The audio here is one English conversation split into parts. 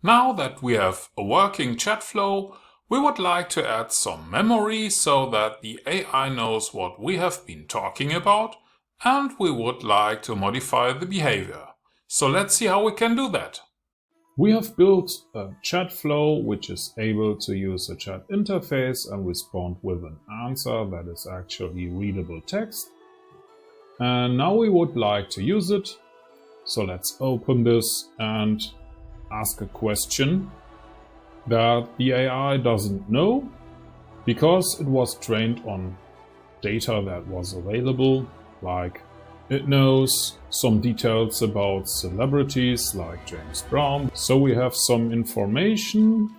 Now that we have a working chat flow, we would like to add some memory so that the AI knows what we have been talking about, and we would like to modify the behavior. So let's see how we can do that. We have built a chat flow which is able to use a chat interface and respond with an answer that is actually readable text. And now we would like to use it. So let's open this and ask a question that the AI doesn't know because it was trained on data that was available, like it knows some details about celebrities like James Brown. So we have some information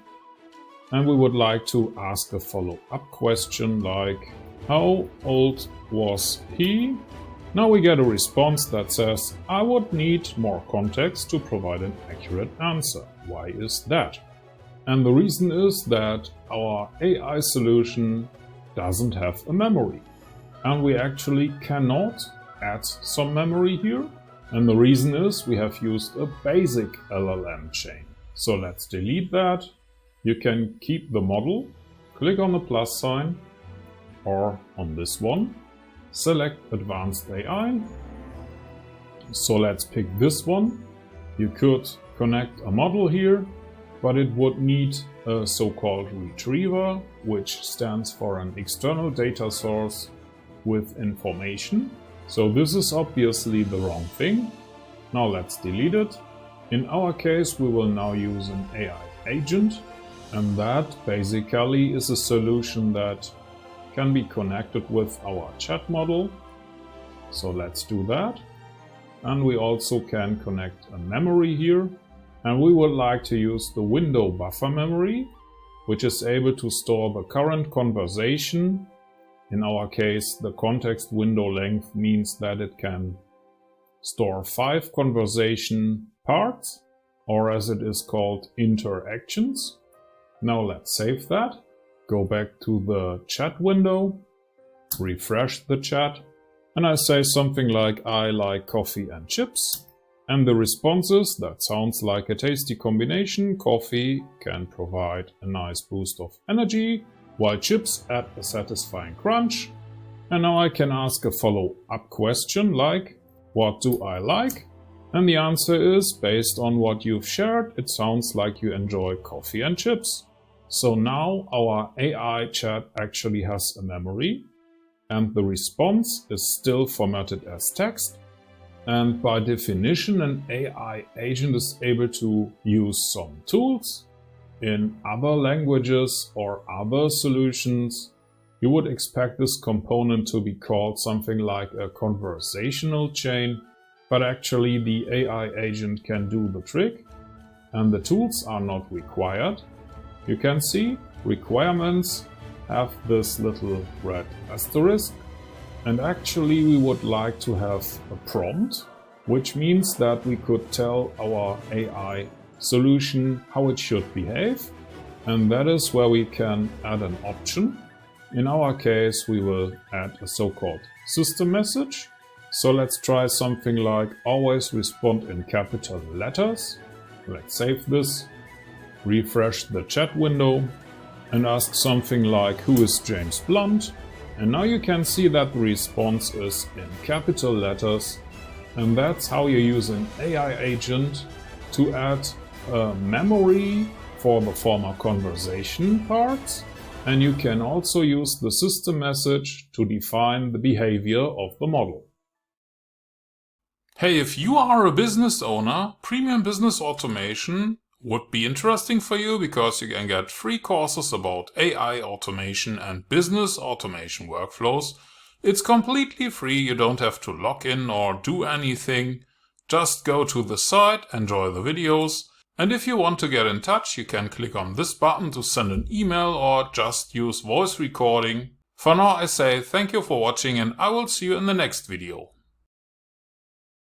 and we would like to ask a follow-up question like, how old was he? Now we get a response that says, I would need more context to provide an accurate answer. Why is that? And the reason is that our AI solution doesn't have a memory. And we actually cannot add some memory here. And the reason is we have used a basic LLM chain. So let's delete that. You can keep the model, click on the plus sign or on this one, select Advanced AI. So let's pick this one. You could connect a model here, but it would need a so-called retriever, which stands for an external data source with information. So this is obviously the wrong thing. Now let's delete it. In our case, we will now use an AI agent, and that basically is a solution that can be connected with our chat model. So let's do that. And we also can connect a memory here. And we would like to use the window buffer memory, which is able to store the current conversation. In our case, the context window length means that it can store 5 conversation parts, or as it is called, interactions. Now let's save that. Go back to the chat window, refresh the chat, and I say something like, I like coffee and chips. And the response is, that sounds like a tasty combination. Coffee can provide a nice boost of energy, while chips add a satisfying crunch. And now I can ask a follow-up question like, what do I like? And the answer is, based on what you've shared, it sounds like you enjoy coffee and chips. So now our AI chat actually has a memory, and the response is still formatted as text. And by definition, an AI agent is able to use some tools. In other languages or other solutions, you would expect this component to be called something like a conversational chain, but actually the AI agent can do the trick, and the tools are not required. You can see requirements have this little red asterisk, and actually we would like to have a prompt, which means that we could tell our AI solution how it should behave, and that is where we can add an option. In our case, we will add a so-called system message. So let's try something like always respond in capital letters. Let's save this, refresh the chat window, and ask something like, who is James Blunt? And now you can see that the response is in capital letters, and that's how you use an AI agent to add a memory for the former conversation parts, and you can also use the system message to define the behavior of the model. Hey, if you are a business owner, Premium Business Automation would be interesting for you because you can get free courses about AI automation and business automation workflows. It's completely free, you don't have to log in or do anything. Just go to the site, enjoy the videos, and if you want to get in touch, you can click on this button to send an email or just use voice recording. For now I say thank you for watching and I will see you in the next video.